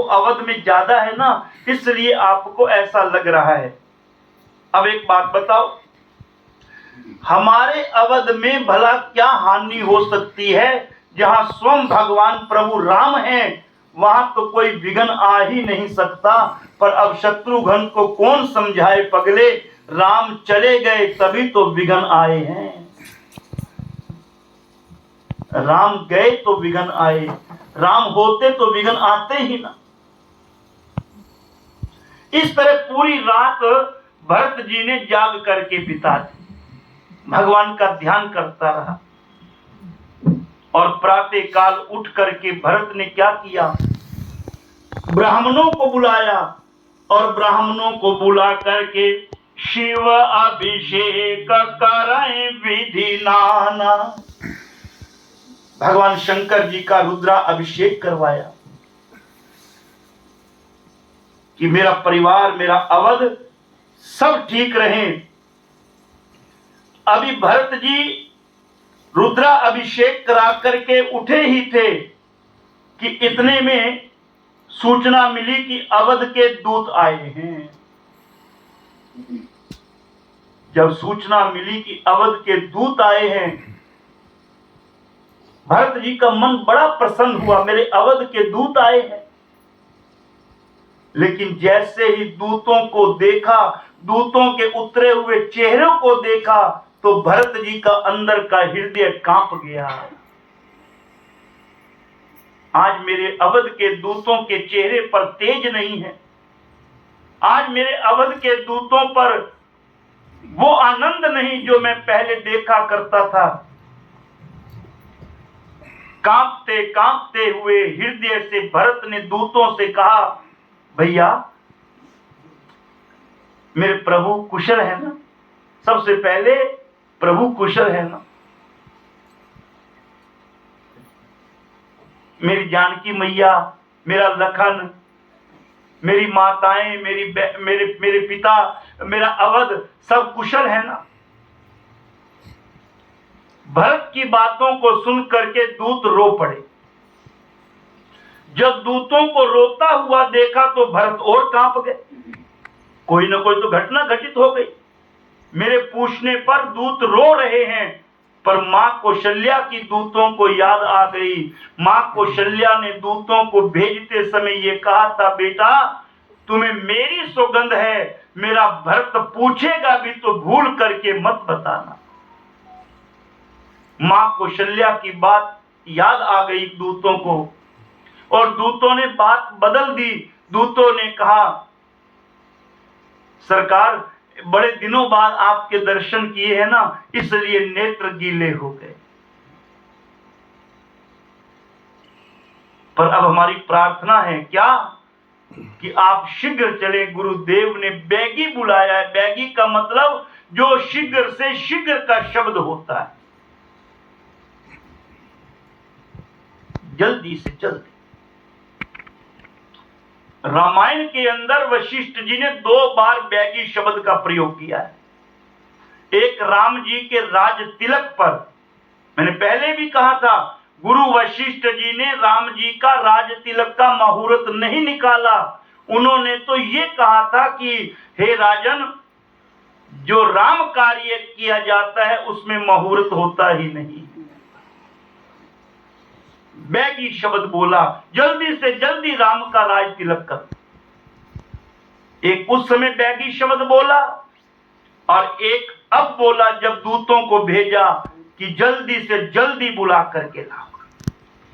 अवध में ज्यादा है ना, इसलिए आपको ऐसा लग रहा है। अब एक बात बताओ, हमारे अवध में भला क्या हानि हो सकती है? जहां स्वयं भगवान प्रभु राम हैं, वहां तो कोई विघ्न आ ही नहीं सकता। पर अब शत्रुघ्न को कौन समझाए पगले, राम चले गए तभी तो विघ्न आए हैं। राम गए तो विघ्न आए, राम होते तो विघ्न आते ही ना। इस तरह पूरी रात भरत जी ने जाग करके बिता दी, भगवान का ध्यान करता रहा। और प्रातः काल उठ करके भरत ने क्या किया, ब्राह्मणों को बुलाया और ब्राह्मणों को बुला करके शिव अभिषेक करें विधि नाना, भगवान शंकर जी का रुद्रा अभिषेक करवाया कि मेरा परिवार, मेरा अवध सब ठीक रहे। अभी भरत जी रुद्रा अभिषेक करा करके उठे ही थे कि इतने में सूचना मिली कि अवध के दूत आए हैं। जब सूचना मिली कि अवध के दूत आए हैं, भरत जी का मन बड़ा प्रसन्न हुआ, मेरे अवध के दूत आए हैं। लेकिन जैसे ही दूतों को देखा, दूतों के उतरे हुए चेहरों को देखा, तो भरत जी का अंदर का हृदय कांप गया। आज मेरे अवध के दूतों के चेहरे पर तेज नहीं है, आज मेरे अवध के दूतों पर वो आनंद नहीं जो मैं पहले देखा करता था। कांपते कांपते हुए हृदय से भरत ने दूतों से कहा, भैया मेरे प्रभु कुशल है ना? सबसे पहले प्रभु कुशल है ना? मेरी जानकी मैया, मेरा लखन, मेरी माताएं, मेरे पिता, मेरा अवध सब कुशल है ना? भरत की बातों को सुन करके दूत रो पड़े। जब दूतों को रोता हुआ देखा तो भरत और कांप गए। कोई ना कोई तो घटना घटित हो गई। मेरे पूछने पर दूत रो रहे हैं, पर मां कौशल्या की दूतों को याद आ गई। मां कौशल्या ने दूतों को भेजते समय ये कहा था, बेटा तुम्हें मेरी सौगंध है, मेरा भरत पूछेगा भी तो भूल करके मत बताना। मां कौशल्या की बात याद आ गई दूतों को, और दूतों ने बात बदल दी। दूतों ने कहा, सरकार बड़े दिनों बाद आपके दर्शन किए हैं ना, इसलिए नेत्र गीले हो गए। पर अब हमारी प्रार्थना है क्या कि आप शीघ्र चले। गुरुदेव ने बैगी बुलाया है। बैगी का मतलब जो शीघ्र से शीघ्र का शब्द होता है, जल्दी से जल्दी। रामायण के अंदर वशिष्ठ जी ने 2 बार बैगी शब्द का प्रयोग किया है। एक राम जी के राज तिलक पर, मैंने पहले भी कहा था, गुरु वशिष्ठ जी ने राम जी का राज तिलक का मुहूर्त नहीं निकाला। उन्होंने तो ये कहा था कि हे राजन, जो राम कार्य किया जाता है उसमें मुहूर्त होता ही नहीं। बैगी शब्द बोला, जल्दी से जल्दी राम का राज तिलक कर। एक उस समय बैगी शब्द बोला, और एक अब बोला जब दूतों को भेजा कि जल्दी से जल्दी बुला करके लाओ।